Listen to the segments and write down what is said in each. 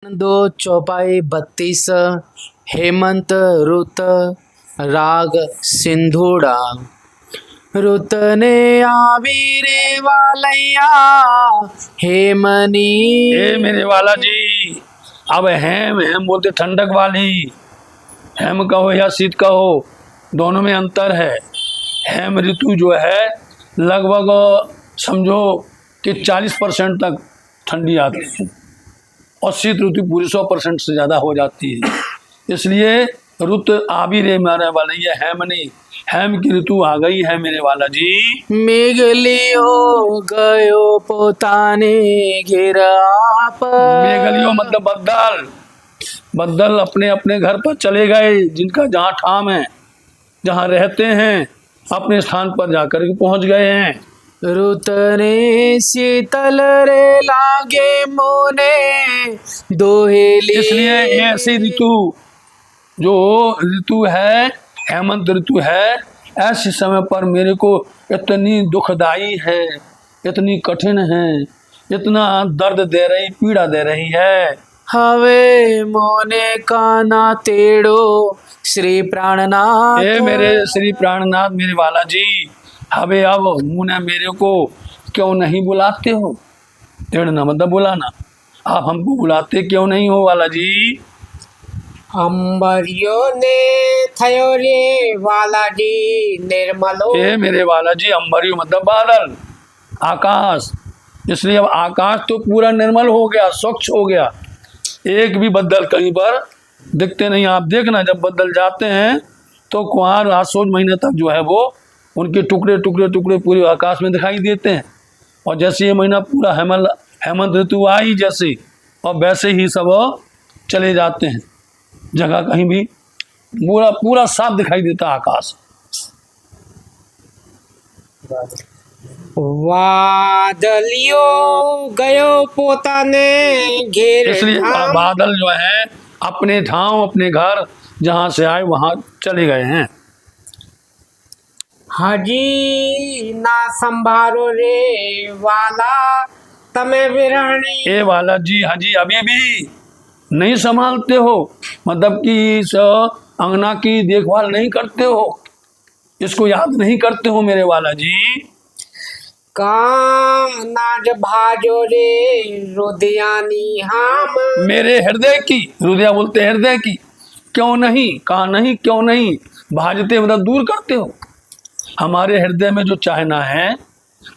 दो चौपाई 32 हेमंत रुत राग सिंधुड़ा। रुत ने आवी रे वालैया हेमनी। ए मेरे वाला जी, अब हेम बोलते ठंडक वाली, हेम कहो या शीत कहो, दोनों में अंतर है। हेम ऋतु जो है लगभग समझो कि 40% तक ठंडी आती है और शीत ऋतु पूरी 100% से ज़्यादा हो जाती है। इसलिए रुत आबी रे मारे वाला ये हेम नहीं, हेम की ऋतु आ गई है मेरे वाला जी। मेघलियो गयो पोताने घेरा पर। मेघलियो मतलब बद्दल, बद्दल अपने अपने घर पर चले गए, जिनका जहाँ ठाम है, जहाँ रहते हैं, अपने स्थान पर जाकर के पहुँच गए हैं। रुत ने शीतल रे लागे मोने दोहेली। इसलिए ऐसी ऋतु जो ऋतु है, हेमंत ऋतु है, ऐसे समय पर मेरे को इतनी दुखदाई है, इतनी कठिन है, इतना दर्द दे रही, पीड़ा दे रही है। हवे मोने काना तेड़ो श्री प्राणनाथ। ए मेरे श्री प्राणनाथ मेरे वाला जी, हवे अब मुने मेरे को क्यों नहीं बुलाते हो? तेड़ना मतलब बुलाना, आप हमको बुलाते क्यों नहीं हो वाला जी? अंबरियो ने थयो रे वाला जी निर्मलो। ए मेरे वाला जी, अंबरियो मतलब बादल, आकाश। इसलिए अब आकाश तो पूरा निर्मल हो गया, स्वच्छ हो गया, एक भी बद्दल कहीं पर दिखते नहीं। आप देखना जब बद्दल जाते हैं तो कुंवार आसोज महीने तक जो है वो उनके टुकड़े टुकड़े टुकड़े पूरे आकाश में दिखाई देते हैं। और जैसे ये महीना पूरा हेमंत ऋतु आई जैसे, और वैसे ही सब चले जाते हैं, जगह कहीं भी पूरा पूरा साफ दिखाई देता आकाश। वादलियो गयो पोताने घेर। इसलिए बादल जो है अपने ठाव, अपने घर जहाँ से आए वहाँ चले गए हैं। हाजी ना संभारो रे वाला तमे विरहणी। ए वाला जी, हाजी अभी भी नहीं संभालते हो, मतलब कि इस अंगना की देखभाल नहीं करते हो, इसको याद नहीं करते हो मेरे वाला जी। नाज भाजो रे रुदयानी हम। मेरे हृदय की, हृदय बोलते हृदय की, क्यों नहीं, कहा नहीं, क्यों नहीं भाजते मतलब दूर करते हो। हमारे हृदय में जो चाहना है,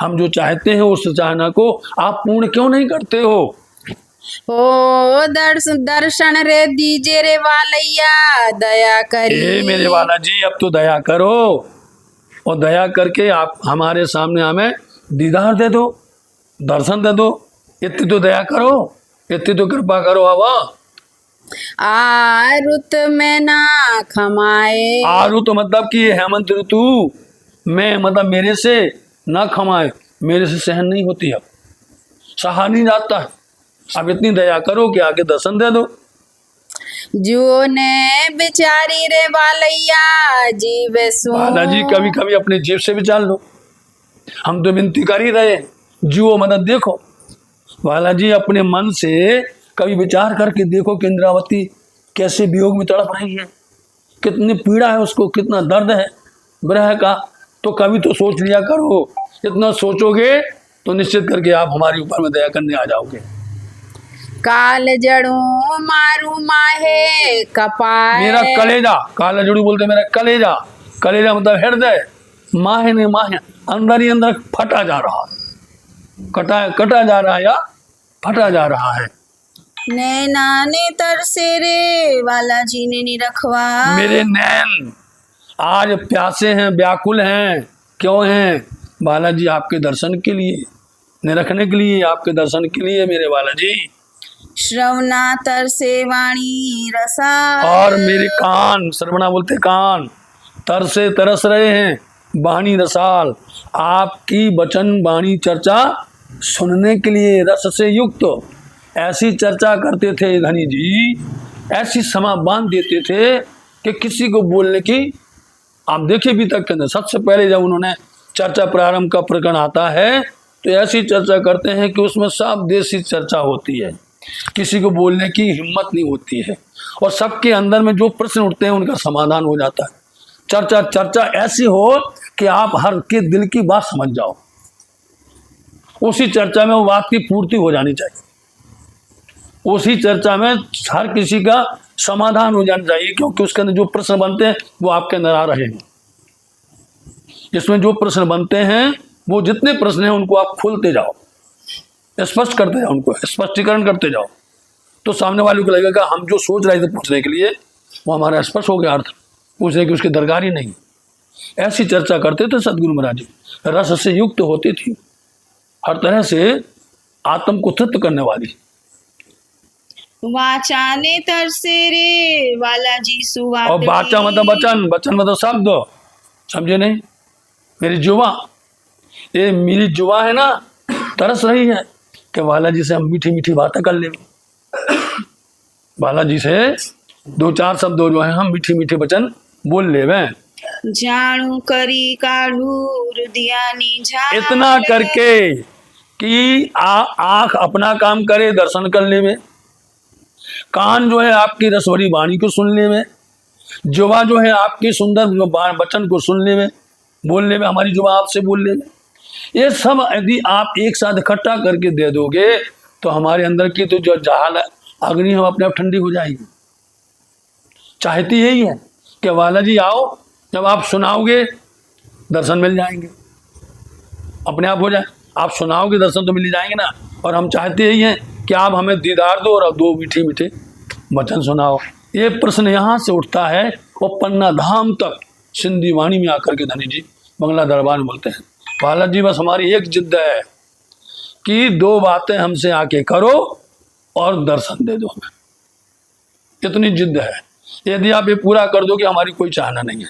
हम जो चाहते हैं उस चाहना को आप पूर्ण क्यों नहीं करते हो? ओ दर्शन रे दीजे रे वालैया दया करी। ए मेरे वाला जी, अब तो दया करो, और दया करके आप हमारे सामने हमें दीदार दे दो, दर्शन दे दो। इतनी तो दया करो, इतनी तो कृपा करो। अब आरुत में ना खमाए। आरु तो मतलब कि हेमंत ऋतु में मतलब मेरे से ना खमाए, मेरे से सहन नहीं होती, अब सहा नहीं जाता है। अब इतनी दया करो कि आगे दर्शन दे दो। जो ने बेचारी रे वालैया जीवे सु। वाला जी कभी कभी अपने जेब से विचार लो, हम तो विनती कर ही रहे, जीवो मदद देखो। वाला जी अपने मन से कभी विचार करके देखो कि इंद्रावती कैसे वियोग में तड़प रही है, कितनी पीड़ा है उसको, कितना दर्द है विरह का। तो कभी तो सोच लिया करो, इतना सोचोगे तो निश्चित करके आप हमारे ऊपर में दया करने आ जाओगे। काल जड़ू मारू माहे कपाए। मेरा कलेजा, काला जड़ी बोलते मेरा कलेजा, कलेजा मतलब हृदय, माहे ने माहे अंदर ही अंदर फटा जा रहा है, कटा जा रहा है या फटा जा रहा है। नैना ने तरसे रे वाला जी ने नहीं रखवा। मेरे नैन आज प्यासे हैं, व्याकुल हैं, क्यों हैं? बालाजी आपके दर्शन के लिए, निरखने के लिए, आपके दर्शन के लिए मेरे बालाजी। श्रवणा तरसे वाणी रसा। और मेरे कान, श्रवणा बोलते कान, तरसे तरस रहे हैं, वाणी रसाल, आपकी वचन वाणी चर्चा सुनने के लिए, रस से युक्त ऐसी चर्चा करते थे धनी जी, ऐसी समा बांध देते थे कि किसी को बोलने की, आप देखिए अभी तक के अंदर सबसे पहले जब उन्होंने चर्चा प्रारंभ का प्रकरण आता है तो ऐसी चर्चा करते हैं कि उसमें सब देशी चर्चा होती है। किसी को बोलने की हिम्मत नहीं होती है, और सबके अंदर में जो प्रश्न उठते हैं उनका समाधान हो जाता है। चर्चा चर्चा ऐसी हो कि आप हर के दिल की बात समझ जाओ, उसी चर्चा में वो बात की पूर्ति हो जानी चाहिए, उसी चर्चा में हर किसी का समाधान हो जाना चाहिए, क्योंकि उसके अंदर जो प्रश्न बनते हैं वो आपके अंदर आ रहे हैं। इसमें जो प्रश्न बनते हैं, वो जितने प्रश्न हैं उनको आप खोलते जाओ, स्पष्ट करते जाओ, उनको स्पष्टीकरण करते जाओ, तो सामने वाले को लगेगा हम जो सोच रहे थे पूछने के लिए वो हमारा स्पष्ट हो गया, अर्थ पूछने की उसकी दरकार ही नहीं। ऐसी चर्चा करते थे सदगुरु महाराज जी, रस से युक्त होती थी, हर तरह से आत्म को तृप्त करने वाली। वाचा ने तरसे रे वाला जी सुवात। और वाचा मतलब वचन, वचन मतलब शब्द, समझे नहीं? मेरी जुबा, ये मेरी जुबा है ना, तरस रही है कि बालाजी से हम मीठी मीठी बातें कर ले, बालाजी से दो चार शब्द जो है हम मीठी मीठी वचन बोल ले। जाणू करी काढ़ू रुदियानी झाल। इतना करके कि आंख अपना काम करे दर्शन करने में, कान जो है आपकी रसवरी वाणी को सुनने में, जुबा जो है आपकी सुंदर वचन को सुनने में, बोलने में, हमारी जुबा आपसे बोलने में, ये सब यदि आप एक साथ इकट्ठा करके दे दोगे तो हमारे अंदर की तो जो जहाल अग्नि हम अपने आप ठंडी हो जाएगी। चाहती यही है कि बालाजी आओ, जब आप सुनाओगे दर्शन मिल जाएंगे, अपने आप हो जाए, आप सुनाओगे दर्शन तो मिल ही जाएंगे ना। और हम चाहते यही हैं कि आप हमें दीदार दो और दो मीठे मीठे वचन सुनाओ। ये प्रश्न यहाँ से उठता है, वो पन्ना धाम तक सिंधी वाणी में आकर के धनी जी बंगला दरबार में बोलते हैं, बालाजी बस हमारी एक जिद है कि दो बातें हमसे आके करो और दर्शन दे दो हमें, इतनी जिद है। यदि आप ये पूरा कर दो कि हमारी कोई चाहना नहीं है,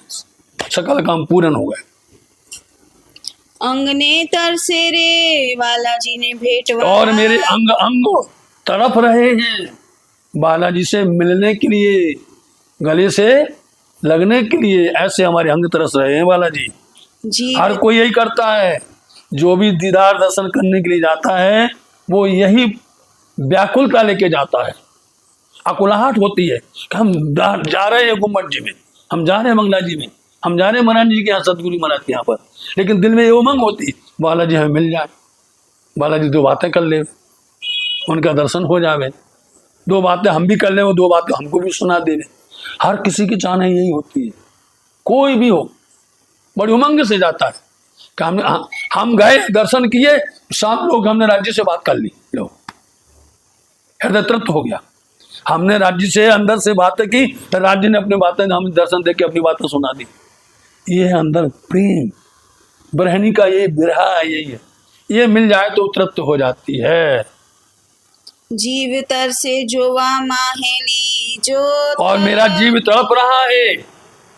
सकल काम पूर्ण हो गए। अंगने तरसे रे बालाजी ने भेंट। और मेरे अंग अंग तड़प रहे हैं बालाजी से मिलने के लिए, गले से लगने के लिए, ऐसे हमारे अंग तरस रहे हैं बालाजी जी। हर कोई यही करता है, जो भी दीदार दर्शन करने के लिए जाता है वो यही व्याकुलता लेके जाता है, अकुलाहट होती है कि हम जा रहे हैं गुम्बद जी में, हम जा रहे हैं मंगला जी में, हम जा रहे हैं महाराज जी के यहाँ, सदगुरु महाराज के यहाँ पर, लेकिन दिल में ये उमंग होती बालाजी हमें मिल जाए, बालाजी दो बातें कर ले, उनका दर्शन हो जावे, दो बातें हम भी कर ले, वो दो बातें हमको भी सुना दे। हर किसी की चाहना यही होती है, कोई भी हो बड़ी उमंग से जाता है कि हम गए दर्शन किए, शाम लोग हमने राज्य से बात कर ली, लो हृदय तृप्त हो गया, हमने राज्य से अंदर से बातें की, राज्य ने अपनी बातें हमें दर्शन दे के अपनी बातें सुना दी। ये है अंदर प्रेम, बरहनी का ये बिरहा है, यही है, ये मिल जाए तो तृप्त हो जाती है। जीव तरसे जोवा माहेली जो। और मेरा जीव तड़प रहा है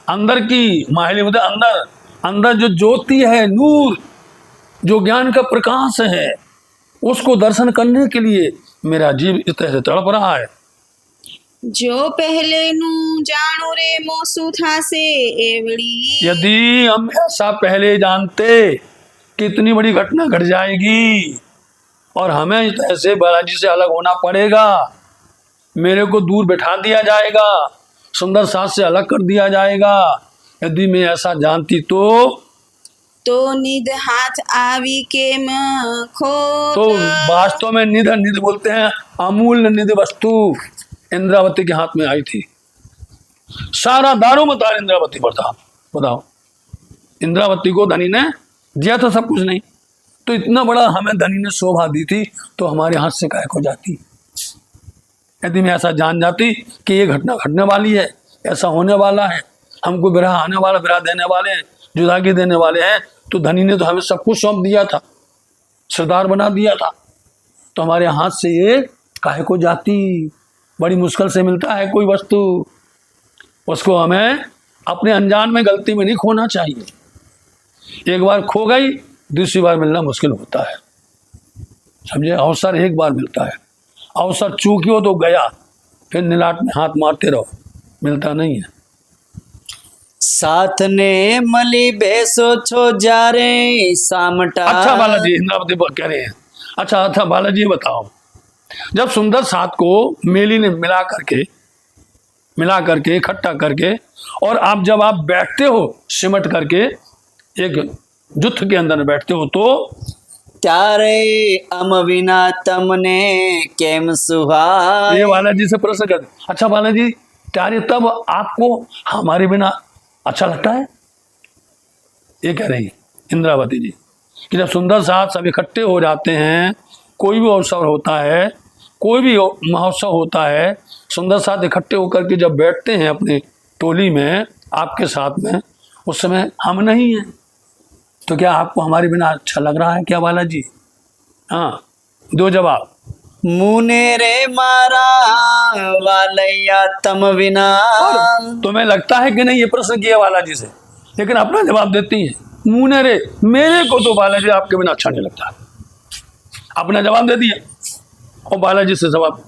अंदर की माहेली, मतलब अंदर अंदर जो ज्योति है, नूर, जो ज्ञान का प्रकाश है, उसको दर्शन करने के लिए मेरा जीव इस तरह से तड़प रहा है। जो पहले नू जाणू रे मोसू था से एवड़ी। यदि हम ऐसा पहले जानते कि इतनी बड़ी घटना घट जाएगी और हमें इस तरह से बालाजी से अलग होना पड़ेगा, मेरे को दूर बैठा दिया जाएगा, सुंदर सास से अलग कर दिया जाएगा, यदि मैं ऐसा जानती तो निध हाथ आवी के खो। तो वास्तव में निध, निध बोलते हैं अमूल्य निध वस्तु इंद्रावती के हाथ में आई थी, सारा दारोमदार इंद्रावती पर था। बताओ, इंद्रावती को धनी ने दिया था सब कुछ, नहीं तो इतना बड़ा हमें धनी ने शोभा दी थी, तो हमारे हाथ से गायब हो जाती। यदि मैं ऐसा जान जाती कि ये घटना घटने वाली है, ऐसा होने वाला है, हमको विरह आने वाला, विरह देने वाले हैं, जुदागी देने वाले हैं, तो धनी ने तो हमें सब कुछ सौंप दिया था, सरदार बना दिया था, तो हमारे हाथ से ये काहे को जाती। बड़ी मुश्किल से मिलता है कोई वस्तु, उसको हमें अपने अनजान में, गलती में नहीं खोना चाहिए। एक बार खो गई, दूसरी बार मिलना मुश्किल होता है, समझे। अवसर एक बार मिलता है, अवसर चूकियो तो गया, फिर निलाट में हाथ मारते रहो, मिलता नहीं है। साथ ने मली बेसो छो जा रे सामटा। अच्छा बालाजी, इंद्रावती कह रहे हैं, अच्छा बालाजी बताओ, जब सुंदर साथ को मेली ने मिला करके इकट्ठा करके, और जब आप बैठते हो सिमट करके एक जुत्थ के अंदर बैठते हो, तो त्यारे अम विना तमने केम सुहाए। ये बालाजी से प्रश्न करते, अच्छा बालाजी त्यारे तब आपको हमारे बिना अच्छा लगता है? ये कह रही इंद्रावती जी कि जब सुंदर साथ सब इकट्ठे हो जाते हैं, कोई भी अवसर होता है, कोई भी महोत्सव होता है, सुंदर साथ इकट्ठे होकर के जब बैठते हैं अपनी टोली में आपके साथ में, उस समय हम नहीं हैं, तो क्या आपको हमारे बिना अच्छा लग रहा है क्या बालाजी? हाँ, दो जवाब। मुने रे मारा वालैया तम विना। तुम्हें लगता है कि नहीं, ये प्रश्न किया बालाजी से, लेकिन अपना जवाब देती है मुने रे, मेरे को तो बालाजी आपके बिना अच्छा नहीं लगता। अपना जवाब दे दिया, और बालाजी से जवाब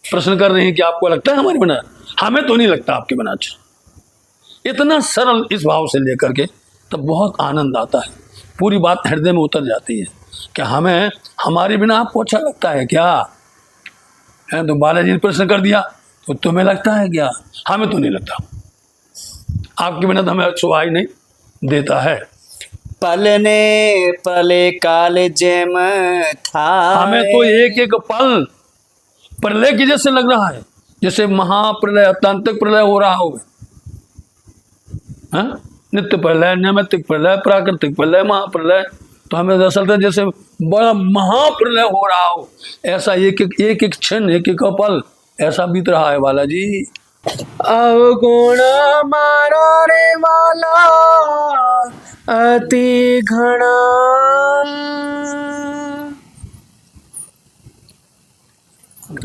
प्रश्न कर रही हैं कि आपको लगता है हमारे बिना? हमें तो नहीं लगता आपके बिना अच्छा। इतना सरल इस भाव से लेकर के तब बहुत आनंद आता है, पूरी बात हृदय में उतर जाती है कि हमें हमारे बिना आपको अच्छा लगता है क्या है? तो बालाजी ने प्रश्न कर दिया, तो तुम्हें लगता है क्या? हमें तो नहीं लगता, आपके बिना तो हमें सुहाई नहीं देता है। पलने पले काल जेम था। हमें तो एक एक पल प्रलय की जैसे लग रहा है, जैसे महाप्रलय अत्यंतिक प्रलय हो रहा हो। हाँ? नित्य प्रलय, नैमित्तिक प्रलय, प्राकृतिक प्रलय, महाप्रलय, तो हमें दरअसल जैसे बड़ा महाप्रलय हो रहा हो, ऐसा एक एक क्षण, एक एक पल ऐसा बीत रहा है बालाजी। अवगुण मारा रे वाला अति घना।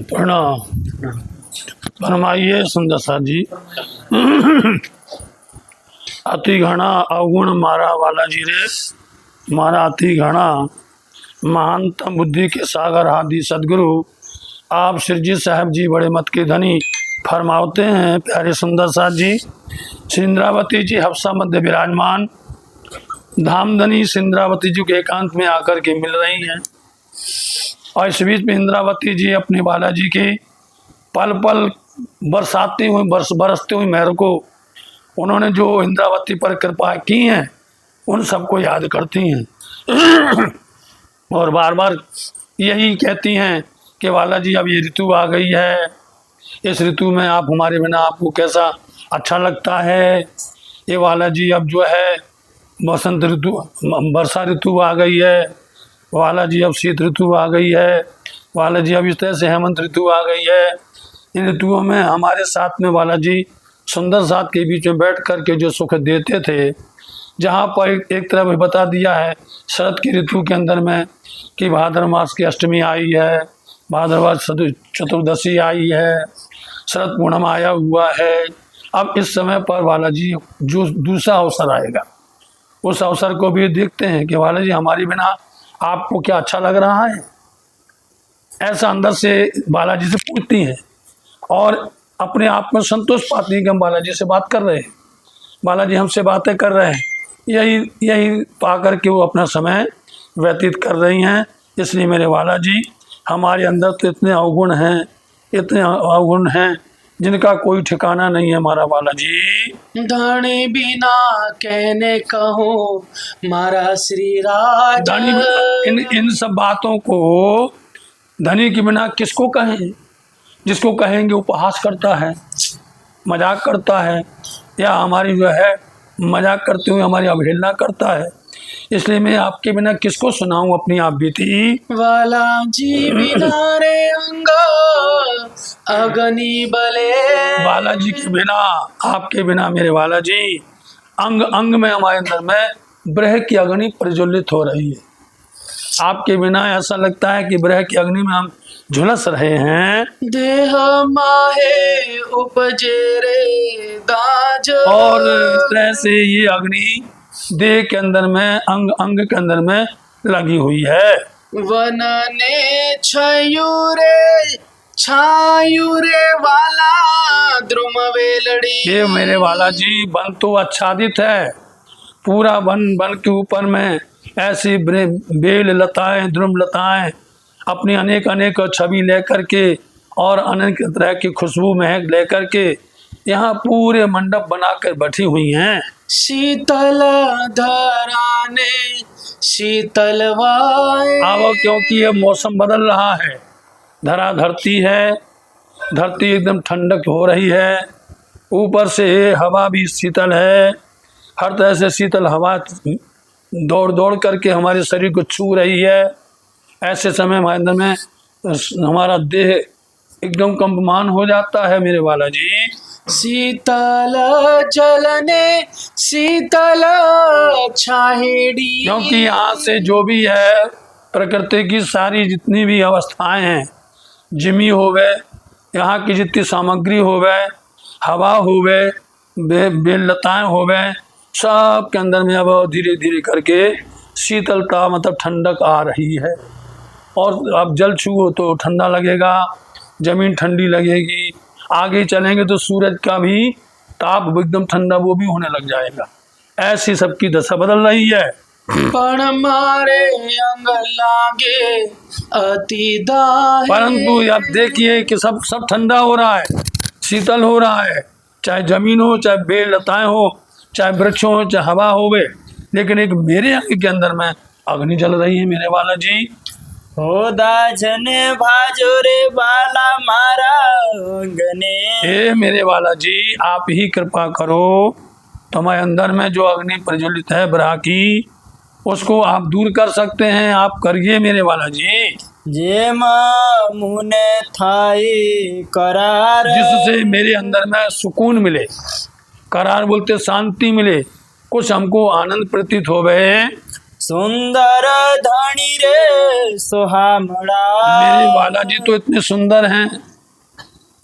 प्रणाम। फरमाइए सुंदर साथ जी। अति घना अवगुण मारा बालाजी रे, मारा अति घना, महानतम बुद्धि के सागर आदि सदगुरु आप श्री साहब जी बड़े मत के धनी फरमाते हैं। प्यारे सुंदर साथ जी, श्री इंद्रावती जी हफ्सा मध्य विराजमान, धामधनी इंद्रावती जी के एकांत में आकर के मिल रही हैं, और इस बीच में इंद्रावती जी अपने बालाजी के पल पल बरसते हुए मेहर को, उन्होंने जो इंद्रावती पर कृपा की हैं उन सबको याद करती हैं और बार बार यही कहती हैं कि बालाजी अब ये ऋतु आ गई है, इस ऋतु में आप हमारे बिना आपको कैसा अच्छा लगता है। ये बालाजी अब जो है बसंत ऋतु, वर्षा ऋतु आ गई है, बालाजी अब शीत ऋतु आ गई है, बालाजी अब इस तरह से हेमंत ऋतु आ गई है। इन ऋतुओं में हमारे साथ में बालाजी सुंदर साथ के बीच में बैठ कर के जो सुख देते थे, जहाँ पर एक तरफ बता दिया है शरद की ऋतु के अंदर में कि भाद्र मास की अष्टमी आई है, भाद्रवा चतुर्दशी आई है, शरद पूर्णिमा आया हुआ है। अब इस समय पर बालाजी जो दूसरा अवसर आएगा, उस अवसर को भी देखते हैं कि बालाजी हमारे बिना आपको क्या अच्छा लग रहा है, ऐसा अंदर से बालाजी से पूछती हैं और अपने आप में संतोष पाती हैं कि हम बालाजी से बात कर रहे हैं, बालाजी हमसे बातें कर रहे हैं। यही पा कर के वो अपना समय व्यतीत कर रही हैं। इसलिए मेरे बालाजी हमारे अंदर तो इतने अवगुण हैं जिनका कोई ठिकाना नहीं है हमारा बालाजी। धनी बिना कहने कहो मारा श्री राज। धनी इन सब बातों को धनी के बिना किसको कहें? जिसको कहेंगे उपहास करता है, मजाक करता है, या हमारी जो है मजाक करते हुए हमारी अवहेलना करता है। इसलिए मैं आपके बिना किसको सुनाऊं अपनी आप बीती। वाला जी बिना रे अंग अग्नि बले। बालाजी के बिना, आपके बिना मेरे बालाजी अंग अंग में हमारे अंदर में ब्रह की अग्नि प्रज्वलित हो रही है। आपके बिना ऐसा लगता है कि ब्रह की अग्नि में हम झुलस रहे हैं। देह माहे उपजे रे दाज। और इस तरह से ये अग्नि देह के अंदर में, अंग अंग के अंदर में लगी हुई है। वन ने छायु रे वाला द्रुम वेलड़ी। ये मेरे बालाजी वन तो आच्छादित है, पूरा वन के ऊपर में ऐसी बेल लताएं, द्रुम लताएं अपनी अनेक अनेक छवि लेकर के और अनेक तरह की खुशबू महक लेकर के यहाँ पूरे मंडप बनाकर बैठी हुई हैं। शीतल धराने शीतल वाए। अब क्योंकि ये मौसम बदल रहा है, धरा धरती है, धरती एकदम ठंडक हो रही है, ऊपर से हवा भी शीतल है, हर तरह से शीतल हवा दौड़ दौड़ करके हमारे शरीर को छू रही है। ऐसे समय हमारे अंदर में हमारा देह एकदम कंपमान हो जाता है मेरे वाला जी। शीतल जलने शीतल छाहेड़ी। क्योंकि यहाँ से जो भी है प्रकृति की सारी जितनी भी अवस्थाएं हैं, जिमी हो गए, यहाँ की जितनी सामग्री हो गए, हवा हो गए, बेलताएँ हो गए, सब के अंदर में अब धीरे धीरे करके शीतलता मतलब ठंडक आ रही है। और अब जल छुओ तो ठंडा लगेगा, ज़मीन ठंडी लगेगी, आगे चलेंगे तो सूरज का भी ताप एकदम ठंडा वो भी होने लग जाएगा। ऐसी सबकी दशा बदल रही है। पण मारे अंग लागे अति दाहे। परंतु अब देखिए कि सब ठंडा हो रहा है, शीतल हो रहा है, चाहे जमीन हो, चाहे बेल लताएं हो, चाहे वृक्ष हो, चाहे हवा हो गए, लेकिन एक मेरे अंग के अंदर में अग्नि जल रही है मेरे वाला जी। हो दाजने भाजो रे बाला मारा अंगने। हे मेरे वाला जी, आप ही कृपा करो, तुम्हारे अंदर में जो अग्नि प्रज्वलित है ब्रह्म की, उसको आप दूर कर सकते हैं, आप करिए मेरे वाला जी। जे मुने थाई करार। जिससे मेरे अंदर में सुकून मिले, करार बोलते शांति मिले, कुछ हमको आनंद प्रतीत हो गए। सुंदर धनी रे सुहामड़ा। मेरे वाला जी तो इतने सुंदर हैं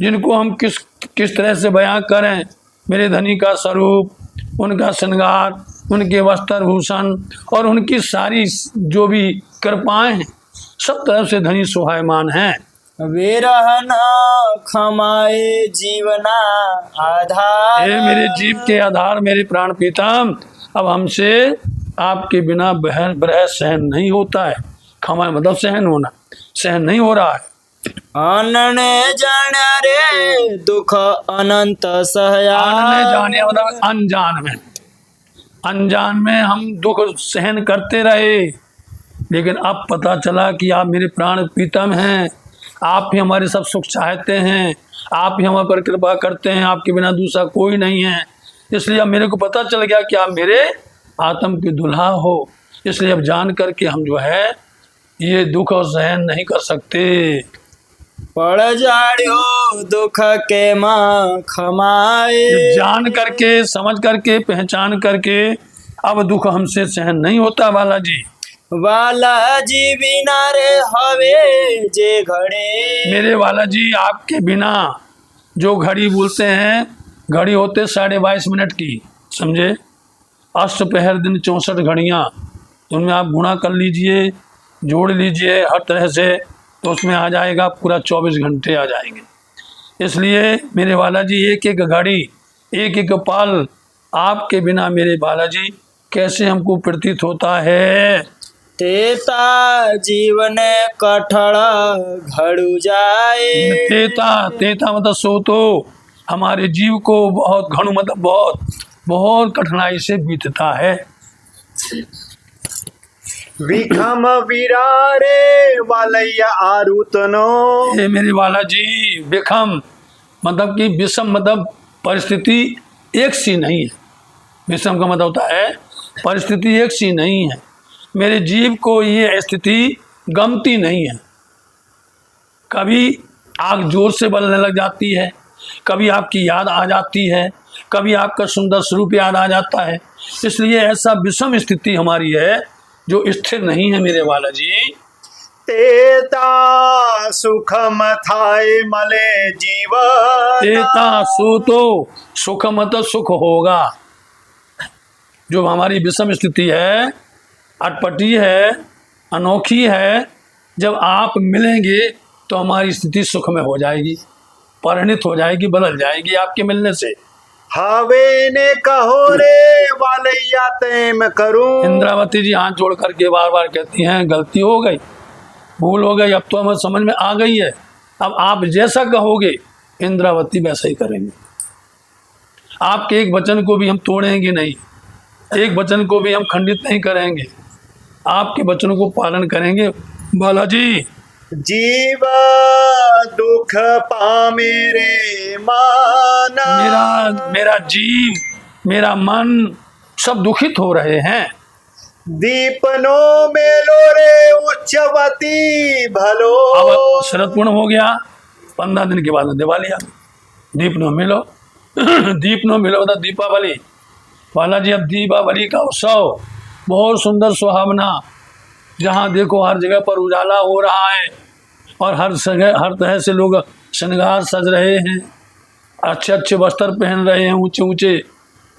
जिनको हम किस तरह से बयां करें। मेरे धनी का स्वरूप, उनका श्रृंगार, उनके वस्त्र भूषण और उनकी सारी जो भी कृपाएं हैं, सब तरफ से धनी सुहायमान हैं। विरहन खमाए जीवना आधार। हे मेरे जीव के आधार, मेरे प्राण प्रीतम, अब हमसे आपके बिना ब्रह सहन नहीं होता है। खमा मतलब सहन होना, सहन नहीं हो रहा है। अनने जाने रे दुख अनंत सहया। अनने जाने मतलब अनजान में, अनजान में हम दुख सहन करते रहे, लेकिन अब पता चला कि आप मेरे प्राण प्रीतम हैं, आप ही हमारे सब सुख चाहते हैं, आप ही हमारे पर कृपा करते हैं, आपके बिना दूसरा कोई नहीं है। इसलिए अब मेरे को पता चल गया कि आप मेरे आत्म की दुल्हा हो। इसलिए अब जान करके हम जो है ये दुख और सहन नहीं कर सकते। पड़ जाड़ो दुख के माँ खमाए। जान करके, समझ करके, पहचान करके अब दुख हमसे सहन नहीं होता वाला जी। वाला जी बिना रे हवे जे घड़े। मेरे वाला जी, आपके बिना जो घड़ी बोलते हैं, घड़ी होते 22.5 की, समझे, अष्टपहर दिन 64 घड़ियाँ, उनमें आप गुणा कर लीजिए, जोड़ लीजिए हर तरह से, तो उसमें आ जाएगा पूरा 24 घंटे आ जाएंगे। इसलिए मेरे वाला जी एक एक घड़ी, एक एक पल आपके बिना मेरे बाला जी कैसे हमको प्रतीत होता है। तेता जीवन कठड़ घड़ू जाए। तेता मतलब सो तो हमारे जीव को बहुत घणु मतलब बहुत बहुत कठिनाई से बीतता है। विखम विरारे वालैया आरुतनो। ये मेरे वाला जी, विखम मतलब कि विषम मतलब परिस्थिति एक सी नहीं है। विषम का मतलब होता है परिस्थिति एक सी नहीं है। मेरे जीव को ये स्थिति गमती नहीं है। कभी आग जोर से बलने लग जाती है, कभी आपकी याद आ जाती है, कभी आपका सुंदर स्वरूप याद आ जाता है। इसलिए ऐसा विषम स्थिति हमारी है जो स्थिर नहीं है मेरे वाला जी। तेता सुख मथाए मले जीवन। तेता सो तो सुख मत सुख होगा। जो हमारी विषम स्थिति है, अटपटी है, अनोखी है, जब आप मिलेंगे तो हमारी स्थिति सुख में हो जाएगी, परिणित हो जाएगी, बदल जाएगी आपके मिलने से। हवे ने कहो रे वालैया तेम करूं। इंद्रावती जी हाथ जोड़ करके बार बार कहती हैं गलती हो गई, भूल हो गई, अब तो हमें समझ में आ गई है। अब आप जैसा कहोगे इंद्रावती वैसा ही करेंगे। आपके एक वचन को भी हम तोड़ेंगे नहीं, एक वचन को भी हम खंडित नहीं करेंगे, आपके वचनों को पालन करेंगे। बालाजी जीव दुख पामे रे माना, मेरा जीव, मेरा मन सब दुखित हो रहे हैं। दीपनो मेलो रे उच्चवती भलो। अब शरद पूर्ण हो गया, 15 दिन के बाद दिवाली आ गई। दीप नो मिलो दीप नो मिलो था दीपावली। बालाजी अब दीपावली का उत्सव बहुत सुंदर सुहावना, जहाँ देखो हर जगह पर उजाला हो रहा है और हर जगह हर तरह से लोग श्रृंगार सज रहे हैं, अच्छे अच्छे वस्त्र पहन रहे हैं, ऊंचे ऊंचे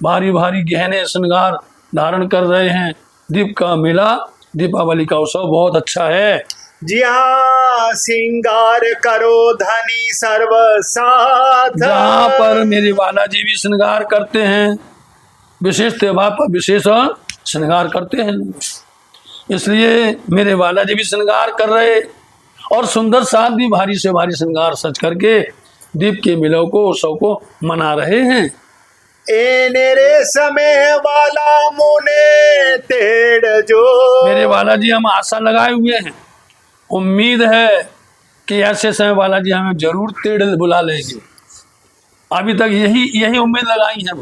भारी भारी गहने श्रृंगार धारण कर रहे हैं। दीप का मेला, दीपावली का उत्सव बहुत अच्छा है। जी हाँ, श्रृंगार करो धनी सर्व साथ। जहाँ पर मेरे बालाजी भी श्रृंगार करते हैं, विशेष त्योहार पर विशेष श्रृंगार करते हैं, इसलिए मेरे बालाजी भी श्रृंगार कर रहे और सुंदर साथ भी भारी से भारी श्रृंगार सज करके दीप के मिलों को उत्सव को मना रहे हैं। रे समय वाला मुने तेड़ जो। मेरे बालाजी हम आशा लगाए हुए हैं, उम्मीद है कि ऐसे समय बालाजी हमें जरूर तेड़ बुला लेंगे। अभी तक यही उम्मीद लगाई है,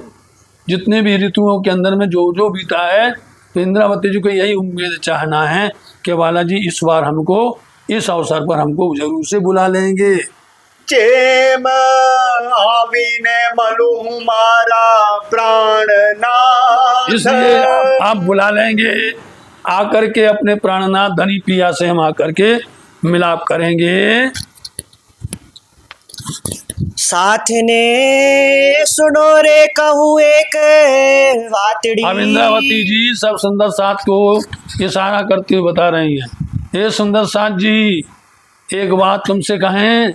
जितने भी ऋतुओं के अंदर में जो जो बीता है, तो इंद्रावती जी को यही उम्मीद चाहना है कि बालाजी इस बार हमको इस अवसर पर हमको जरूर से बुला लेंगे। चेम आविने मलु हमारा प्राणनाथ। इसलिए आप बुला लेंगे, आकर के अपने प्राणनाथ धनी पिया से हम आकर के मिलाप करेंगे। साथ ने सुनो रे कहूँ एक वातड़ी। अब इंद्रावती जी सब सुंदर साथ को इशारा करते हुए बता रही हैं, ये सुंदर साथ जी एक बात तुमसे कहें,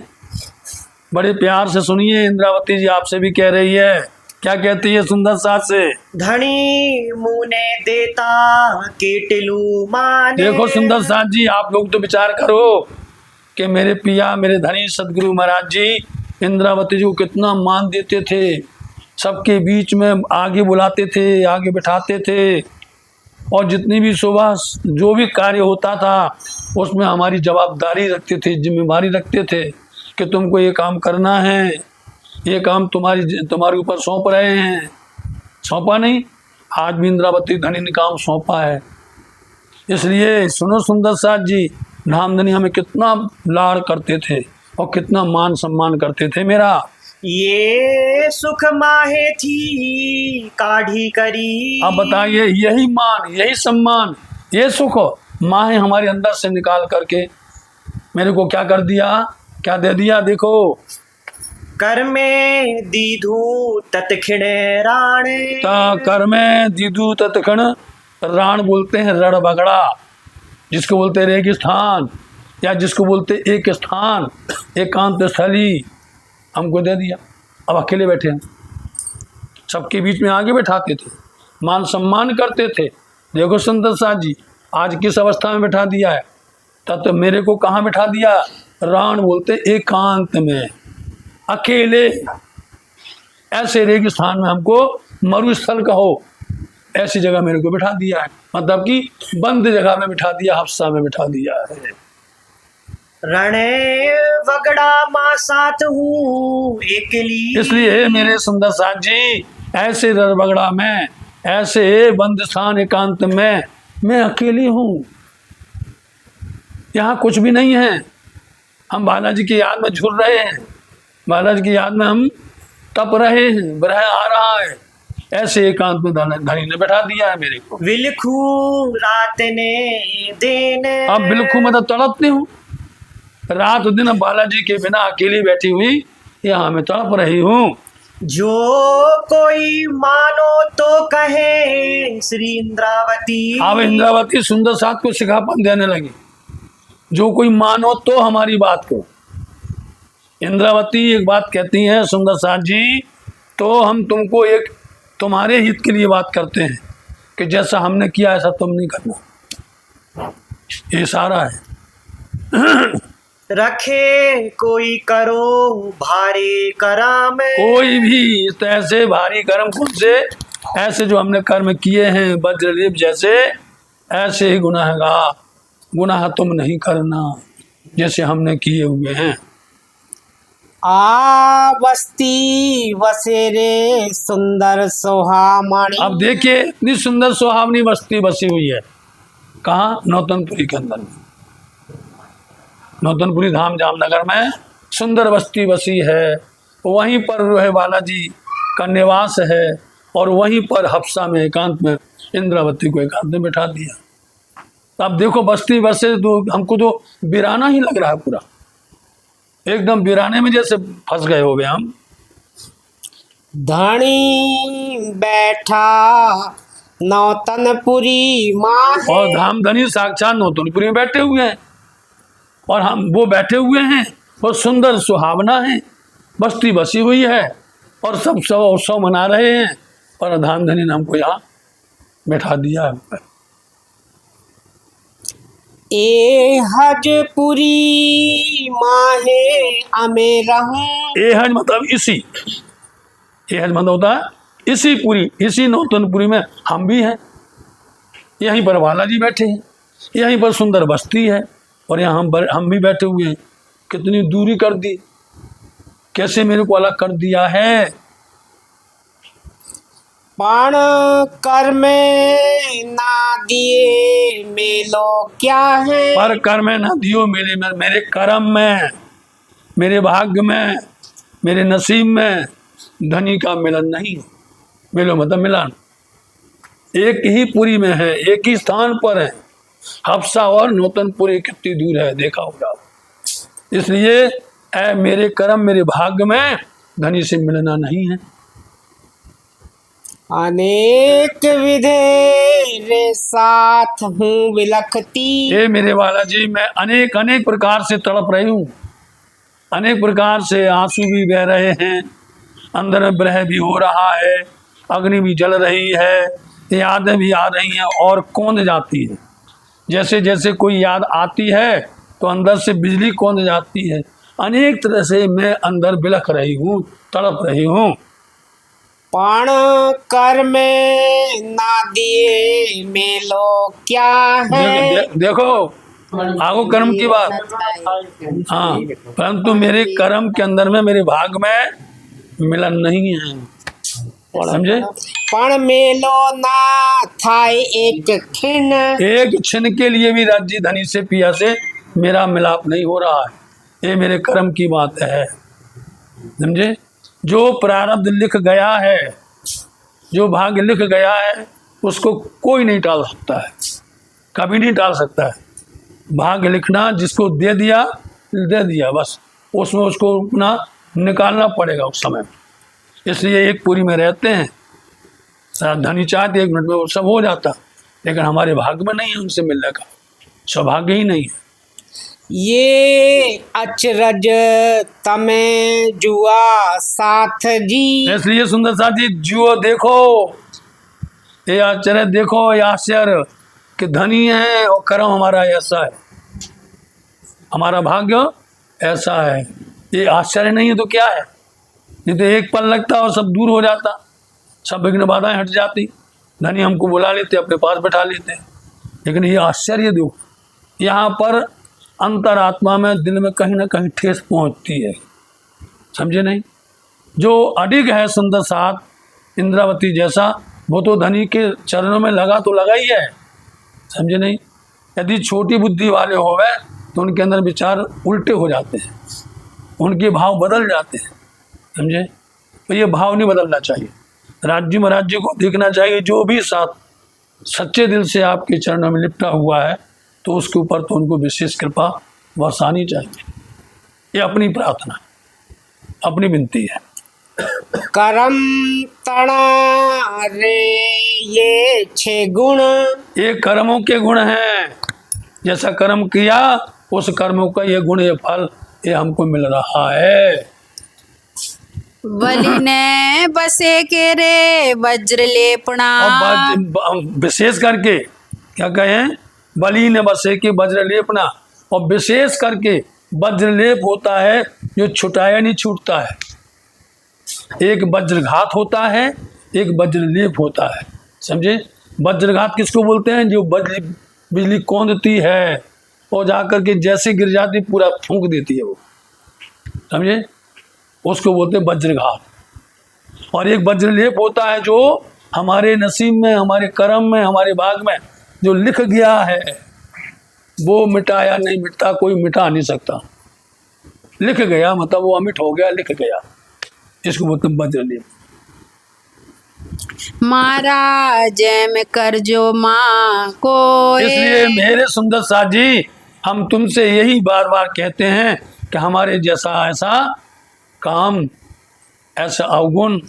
बड़े प्यार से सुनिए। इंद्रावती जी आपसे भी कह रही है, क्या कहती है सुंदर साथ से? धनी मुने देता केटलू माने। देखो सुंदर साथ जी, आप लोग तो विचार करो कि मेरे पिया, मेरे धनी सदगुरु महाराज जी इंद्रावती जी को कितना मान देते थे, सबके बीच में आगे बुलाते थे, आगे बिठाते थे, और जितनी भी सुबह जो भी कार्य होता था उसमें हमारी जवाबदारी रखते थे, जिम्मेवारी रखते थे कि तुमको ये काम करना है, ये काम तुम्हारे ऊपर सौंप रहे हैं। सौंपा नहीं, आज भी इंद्रावती धनी ने काम सौंपा है। इसलिए सुनो सुंदर साथ जी, धामधनी हमें कितना लाड़ करते थे और कितना मान सम्मान करते थे मेरा। ये सुख माहे थी काढ़ी करी। अब बताइए, यही मान, यही सम्मान, ये सुख माँ हमारे अंदर से निकाल करके मेरे को क्या कर दिया, क्या दे दिया? देखो, कर में दीधु तत्क्षण राण। कर में दीधु तत्क्षण राण बोलते हैं, रण बगड़ा, जिसको बोलते हैं रेगिस्तान, या जिसको बोलते एक स्थान, एकांत स्थली, हमको दे दिया। अब अकेले बैठे हैं, सबके बीच में आगे बैठाते थे, मान सम्मान करते थे। देखो सुंदर साथ जी आज किस अवस्था में बैठा दिया है, तब तो मेरे को कहाँ बैठा दिया? राण बोलते एकांत में, अकेले, ऐसे रेगिस्तान में, हमको मरुस्थल कहो, ऐसी जगह मेरे को बैठा दिया है, मतलब कि बंद जगह में बैठा दिया, हफ्सा में बैठा दिया है। रणे वगड़ा माँ साथ हूँ एकली। इसलिए मेरे सुंदर साथ जी, ऐसे रण बगड़ा में, ऐसे बंद स्थान एकांत में मैं अकेली हूँ, यहाँ कुछ भी नहीं है। हम बालाजी की याद में झूल रहे हैं, बालाजी की याद में हम तप रहे हैं, विरह आ रहा है, ऐसे एकांत में धनी ने बैठा दिया है मेरे को। बिलखू रात ने दिन। अब बिलखू मैं तो तड़पती हूँ, रात दिन बालाजी के बिना अकेली बैठी हुई यहाँ मैं तड़प रही हूँ। जो कोई मानो तो कहे श्री इंद्रावती। अब इंद्रावती सुंदर साथ को सिखापन देने लगी, जो कोई मानो तो हमारी बात को। इंद्रावती एक बात कहती हैं, सुंदर साथ जी, तो हम तुमको एक तुम्हारे हित के लिए बात करते हैं कि जैसा हमने किया ऐसा तुम नहीं करना, ये इशारा है। रखे कोई करो भारी करम। कोई भी इस तरह से भारी कर्म खुद से, ऐसे जो हमने कर्म किए हैं वज्रलेप जैसे, ऐसे ही गुनाह तुम नहीं करना जैसे हमने किए हुए हैं। आ बस्ती बसेरे सुंदर सोहामणि। अब देखिए इतनी सुंदर सुहावनी बस्ती बसी हुई है, कहाँ? नौतनपुरी के अंदर में, नौतनपुरी धाम जामनगर में सुंदर बस्ती बसी है। वहीं पर जो है बालाजी का निवास है, और वहीं पर हफ्सा में एकांत में इंद्रावती को एकांत में बैठा दिया। तो अब देखो बस्ती बसे तो हमको तो वीराना ही लग रहा है, पूरा एकदम वीराने में जैसे फंस गए हो गए हम। धनी बैठा नौतनपुरी माँ। और धामधनी साक्षात नौतनपुरी में बैठे हुए हैं, और हम वो बैठे हुए हैं, और सुंदर सुहावना है, बस्ती बसी हुई है, और सब उत्सव मना रहे हैं, और धामधनी ने हमको यहाँ बैठा दिया है। ए हजपुरी माहे अमे रहूं। एहज मतलब इसी, एहज मतलब होता है इसी पुरी, इसी नौतनपुरी में हम भी हैं। यहीं पर बालाजी बैठे हैं, यहीं पर सुंदर बस्ती है, और यहाँ हम भी बैठे हुए हैं। कितनी दूरी कर दी, कैसे मेरे को अलग कर दिया है। पण कर में ना दिए मेलो क्या है। पर कर में ना दियो मेरे में, मेरे कर्म में, मेरे भाग्य में, मेरे नसीब में धनी का मिलन नहीं। मिलो मतलब मिलन, एक ही पुरी में है, एक ही स्थान पर है। हफ्सा और नौतनपुरी कितनी दूर है देखा होगा। इसलिए ऐ मेरे कर्म मेरे भाग्य में धनी से मिलना नहीं है। अनेक विधे रे साथ हूँ विलखती। ये मेरे वाला जी, मैं अनेक अनेक प्रकार से तड़प रही हूँ, अनेक प्रकार से आंसू भी बह रहे हैं, अंदर में ब्रह भी हो रहा है, अग्नि भी जल रही है, यादें भी आ रही हैं और कौंध जाती है। जैसे जैसे कोई याद आती है तो अंदर से बिजली कौंध जाती है। अनेक तरह से मैं अंदर बिलख रही हूँ, तड़प रही हूँ। पण कर में ना दिए मेलो क्या है। देखो आगो कर्म की बात। हाँ, परंतु मेरे कर्म के अंदर में, मेरे भाग में मिलन नहीं है, समझे। पण मेलो ना थाय एक क्षण। एक क्षण के लिए भी राज्य धनी से पिया से मेरा मिलाप नहीं हो रहा है। ये मेरे कर्म की बात है, समझे। जो प्रारब्ध लिख गया है, जो भाग्य लिख गया है, उसको कोई नहीं टाल सकता है, कभी नहीं टाल सकता है। भाग्य लिखना जिसको दे दिया बस, उसमें उसको अपना निकालना पड़ेगा उस समय। इसलिए एक पूरी में रहते हैं, धनी चाहते 1 मिनट में वो सब हो जाता, लेकिन हमारे भाग्य में नहीं है उनसे मिलने का, सौभाग्य ही नहीं है। ये अचरज तमे जुआ साथ जी। इसलिए सुंदर साथ जी जुओ देखो, ये आश्चर्य देखो, ये आश्चर्य कि धनी है और कर्म हमारा ऐसा है, हमारा भाग्य ऐसा है। ये आश्चर्य नहीं है तो क्या है। नहीं तो एक पल लगता और सब दूर हो जाता, सब विघ्न बाधाएं हट जाती, धनी हमको बुला लेते, अपने पास बैठा लेते। लेकिन ये आश्चर्य देखो, यहाँ पर अंतरात्मा में, दिल में कहीं ना कहीं ठेस पहुँचती है, समझे नहीं। जो अडिग है सुंदर साथ इंद्रावती जैसा, वो तो धनी के चरणों में लगा तो लगा ही है, समझे नहीं। यदि छोटी बुद्धि वाले होवे तो उनके अंदर विचार उल्टे हो जाते हैं, उनके भाव बदल जाते हैं, समझे। तो ये भाव नहीं बदलना चाहिए। राज्य महाराज्य को देखना चाहिए, जो भी साथ सच्चे दिल से आपके चरणों में लिपटा हुआ है, तो उसके ऊपर तो उनको विशेष कृपा बरसानी चाहिए। ये अपनी प्रार्थना, अपनी विनती है। करम तना रे ये 6 गुण। ये कर्मों के गुण हैं, जैसा कर्म किया उस कर्मों का ये गुण, ये फल, ये हमको मिल रहा है। बलि ने बसे के रे वज्र लेपना। और विशेष करके क्या कहें, बलि ने बसे के वज्र लेपना, और विशेष करके वज्रलेप होता है जो छुटाया नहीं छूटता है। एक वज्रघात होता है, एक वज्रलेप होता है, समझे। वज्रघात किसको बोलते हैं? जो बिजली कौंधती है और जाकर के जैसे गिर जाती पूरा फूंक देती है वो, समझे, उसको बोलते हैं वज्रघात। और एक वज्रलेप होता है जो हमारे नसीब में, हमारे कर्म में, हमारे भाग में जो लिख गया है वो मिटाया नहीं मिटता, कोई मिटा नहीं सकता। लिख गया मतलब वो अमिट हो गया, लिख गया, इसको बोलते हैं वज्रलेप। मारा जैम कर जो माँ को। इसलिए मेरे सुंदर साथ जी, हम तुमसे यही बार बार कहते हैं कि हमारे जैसा ऐसा काम, ऐसा अवगुण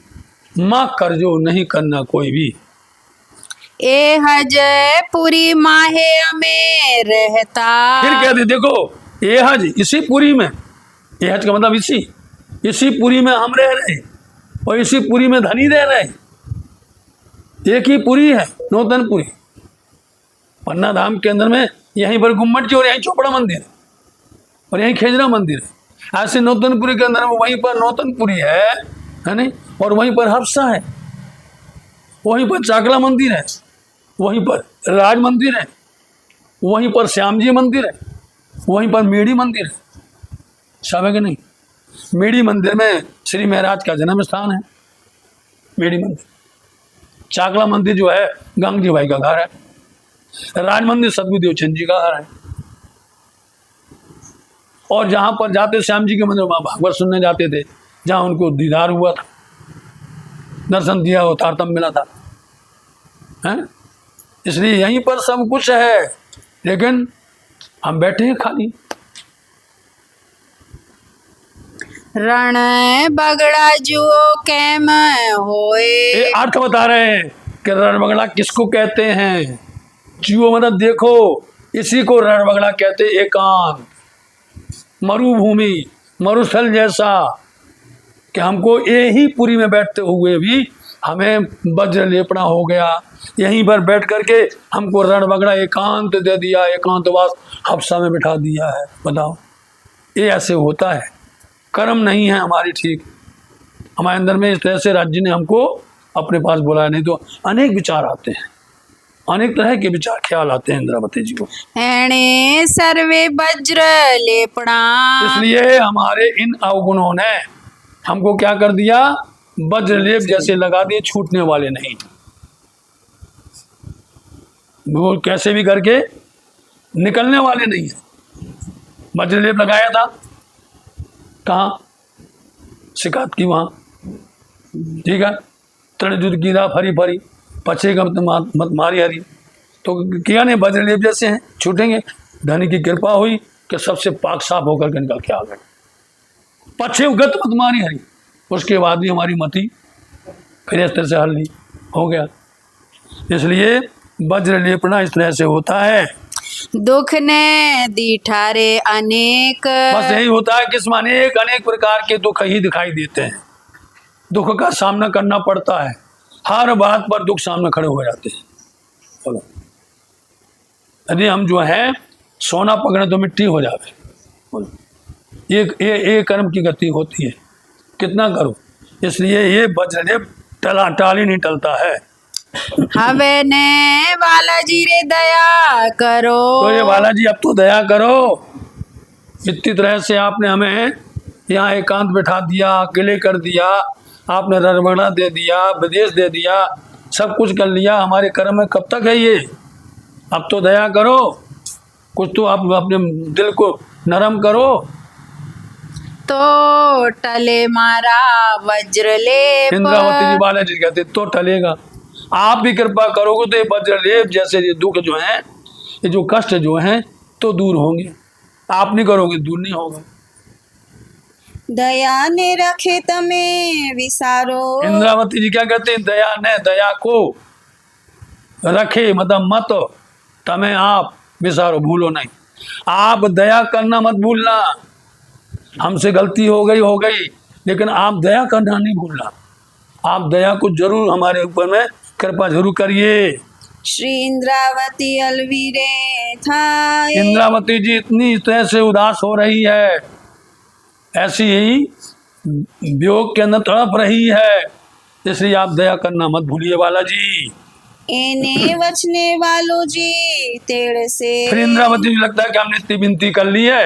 माँ कर जो नहीं करना कोई भी। ए हज पूरी माहे में रहता। फिर कहते देखो ये हज, इसी पूरी में, ये हज का मतलब इसी पूरी में हम रह रहे और इसी पूरी में धनी रह रहे। एक ही पुरी है, नौतनपुरी। पन्ना धाम के अंदर में यहीं पर गुम्मट जी और यहीं चोपड़ा मंदिर है और यहीं खेजरा मंदिर है। ऐसे नौतनपुरी के अंदर में वहीं पर नौतनपुरी है नहीं, और वहीं पर हफ्सा है, वहीं पर चाकला मंदिर है, वहीं पर राज मंदिर है, वहीं पर श्याम जी मंदिर है, वहीं पर मेड़ी मंदिर है। सब है कि नहीं? मेड़ी मंदिर में श्री महाराज का जन्म स्थान है, मेड़ी मंदिर। चाकला मंदिर जो है गंग जी भाई का घर है। राज मंदिर सदगुरुदेव चंद जी का घर है। और जहां पर जाते श्याम जी के मंदिर, वहां भागवत सुनने जाते थे, जहां उनको दीदार हुआ था, दर्शन दिया, वो तारतम मिला था, हैं? इसलिए यहीं पर सब कुछ है, लेकिन हम बैठे हैं खाली। रण बगड़ा जुओ कैम होए। ये अर्थ बता रहे हैं कि रण बगड़ा किसको कहते हैं। जुओ मतलब देखो, इसी को रण बगड़ा कहते हैं। एकांत, मरुभूमि, मरुस्थल जैसा, कि हमको यही पूरी में बैठते हुए भी हमें वज्र लेपना हो गया। यहीं पर बैठ करके हमको रण बगड़ा एकांत दे दिया, एकांतवास हफ्सा में बिठा दिया है। बताओ, ये ऐसे होता है। कर्म नहीं है हमारी ठीक, हमारे अंदर में इस तरह से राज्य ने हमको अपने पास बुलाया। नहीं तो अनेक विचार आते हैं, अनेक तरह के विचार ख्याल आते हैं इंद्रावती जी को। एणे सर्वे वज्र लेपना। इसलिए हमारे इन अवगुणों ने हमको क्या कर दिया? वज्रलेप जैसे लगा दिए, छूटने वाले नहीं। वो कैसे भी करके निकलने वाले नहीं है। वज्रलेप लगाया था कहाँ? शिकायत की वहाँ, ठीक है। तृण जुद कीदा फरी फरी, पछे का मत मारी हरी। तो किया नहीं, वज्रलेप जैसे हैं, छूटेंगे। धनी की कृपा हुई कि सबसे पाक साफ होकर के निकल के आ गए। पछे गत मत मारी हरी, उसके बाद भी हमारी मति फिर इस तरह से हल ली हो गया। इसलिए वज्रलेपना इस तरह से होता है। दुख ने दिठारे अनेक। बस यही होता है कि इसमें अनेक अनेक प्रकार के दुख ही दिखाई देते हैं। दुख का सामना करना पड़ता है, हर बात पर दुख सामने खड़े हो जाते हैं। बोलो, यदि हम जो है सोना पकड़े तो मिट्टी हो जावे। बोलो, ये कर्म की गति होती है, कितना करो। इसलिए ये वज्रलेप टाल ही नहीं टलता है। हवे ने बालाजी रे दया करो। तो ये बालाजी अब तो दया करो। इतनी तरह से आपने हमें यहाँ एकांत बैठा दिया, अकेले कर दिया, आपने रणबगड़ा दे दिया, विदेश दे दिया, सब कुछ कर लिया। हमारे कर्म में कब तक है ये? अब तो दया करो, कुछ तो आप अपने दिल को नरम करो। तो टले मारा वज्रलेप। इंद्रावती जी बालाजी कहते तो टलेगा। आप भी कृपा करोगे तो ये वज्रलेप जैसे ये दुख जो हैं, ये जो कष्ट जो हैं तो दूर होंगे। आप नहीं करोगे, दूर नहीं होगा। दया ने रखे तमे विसारो। इंद्रावती जी क्या कहते हैं? दया ने, दया को रखे मतलब मत तमें आप विसारो, भूलो नहीं। आप दया करना मत भूलना। हमसे गलती हो गई, लेकिन आप दया करना नहीं भूलना। आप दया को जरूर हमारे ऊपर में कृपा जरूर करिए। श्री इंद्रावती अलवीरे थाए। इंद्रावती जी इतनी तरह से उदास हो रही है, ऐसी ही वियोग के अंदर तड़प रही है, इसलिए आप दया करना मत भूलिए बालाजी। एने वचने वालो जी तेड़ से। फिर इंद्रावती जी लगता है कि हमने इतनी विनती कर ली है,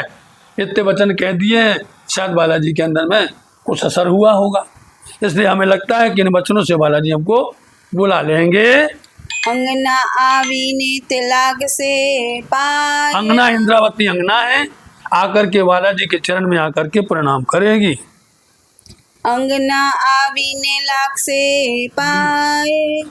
इतने वचन कह दिए हैं, शायद बालाजी के अंदर में कुछ असर हुआ होगा, इसलिए हमें लगता है कि इन वचनों से बालाजी हमको बुला लेंगे। अंगना आवीने तिलाग से पाए। अंगना, इंद्रावती अंगना है, आकर के बालाजी के चरण में आकर के प्रणाम करेगी। अंगना आवीने लाग से पाए।